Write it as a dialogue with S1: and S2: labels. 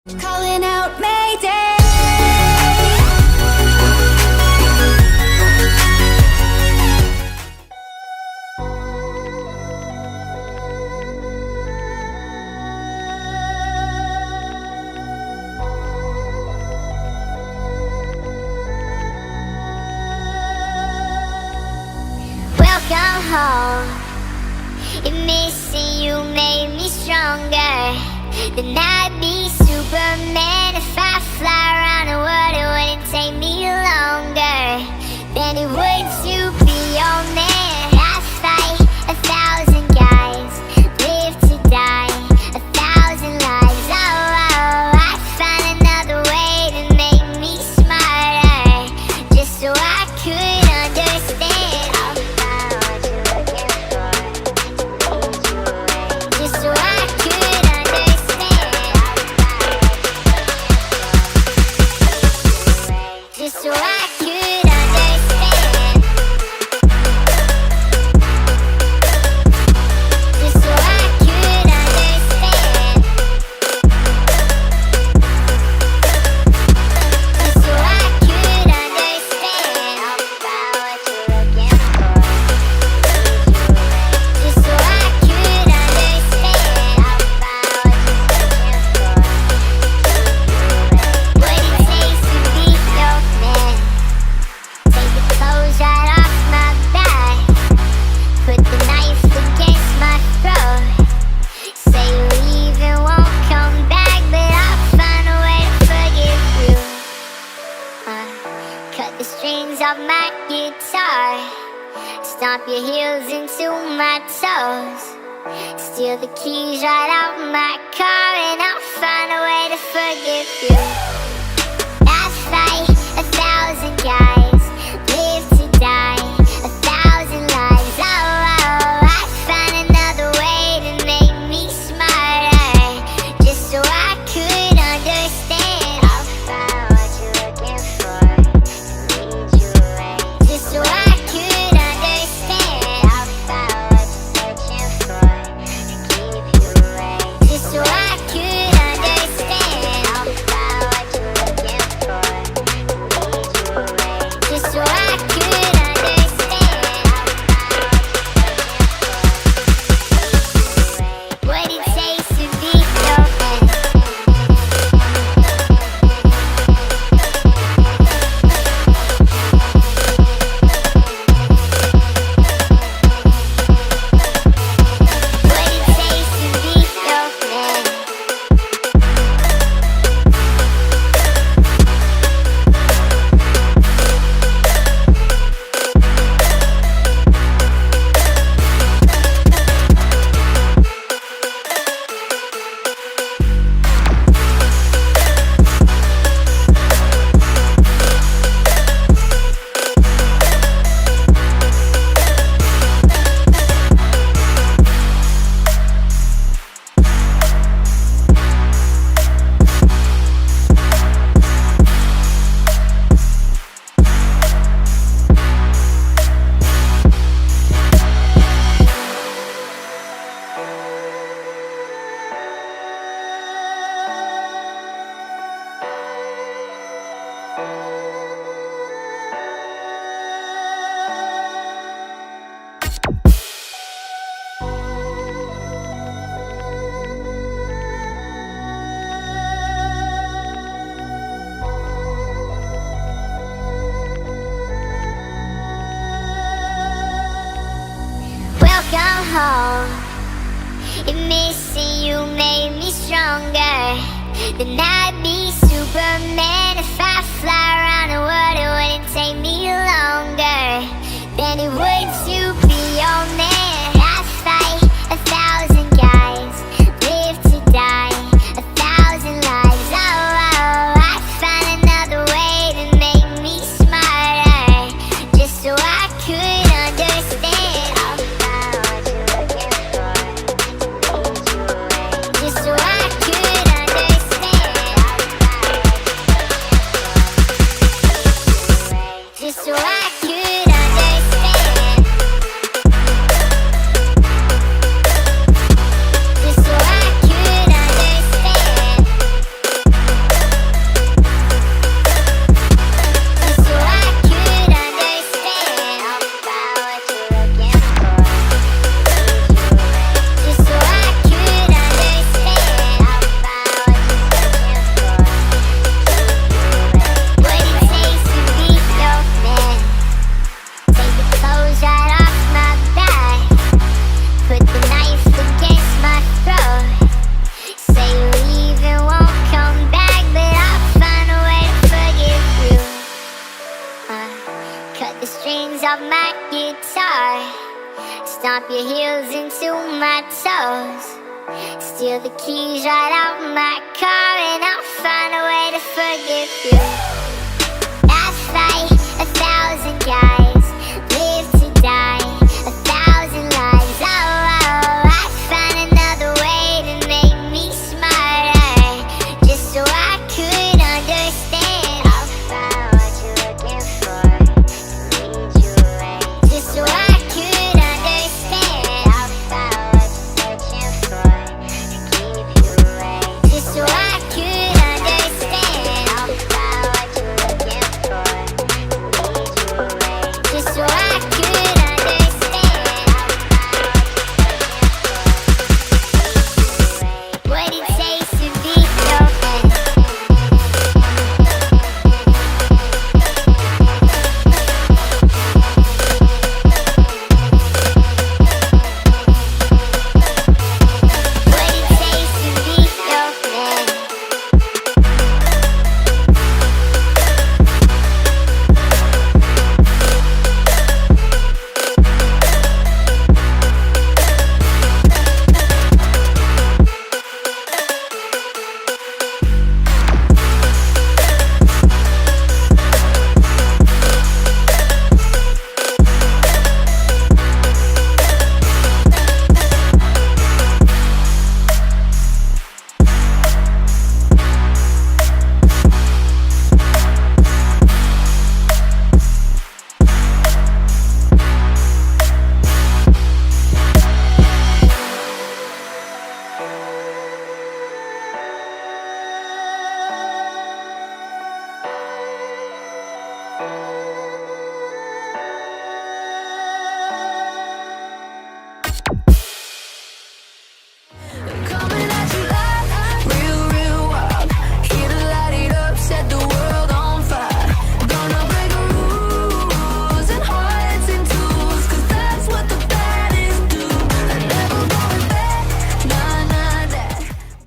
S1: Calling out Mayday.
S2: Welcome home. If missing you made me stronger, then I'd be Superman. If I fly around the world, it wouldn't take me longer than it would to be your man. I fight 1,000 guys, live to die 1,000 lives. Oh, I find another way to make me smarter, just so I could understand. I'll find what you're looking for, just so I could understand. Just so I could understand. Just so I could understand. Just so I could understand. I'll find what you're looking for, just so I could understand. I'll find what you're looking for, what it takes to be your man. Take the clothes right off my back, put the knife against my throat. Say you leave and won't come back, but I'll find a way to forgive you. Cut the strings off my guitar, stomp your heels into my toes, steal the keys right out my car, and I'll find a way to forgive you. I fight 1,000 guys, live to die 1,000 lives. Oh, I find another way to make me smarter, just so I could understand. I'll find what you're looking for, to lead you away, just so I could understand. I'll find what you're searching for, to keep you away, just so I could understand. I'll find what you're looking for, to lead you away, just so I could understand. I'll find what it takes to be your man. What it takes to be your man. Welcome home. If missing you made me stronger, then I'd be Superman. If I fly around the world, it wouldn't take me longer than it would to be your man. I fight 1,000 guys, live to die 1,000 lives. Oh, I find another way to make me smarter, just so I could understand. I'll find what you're looking for, just so I could understand. your heels into my toes. Steal the keys right out my car and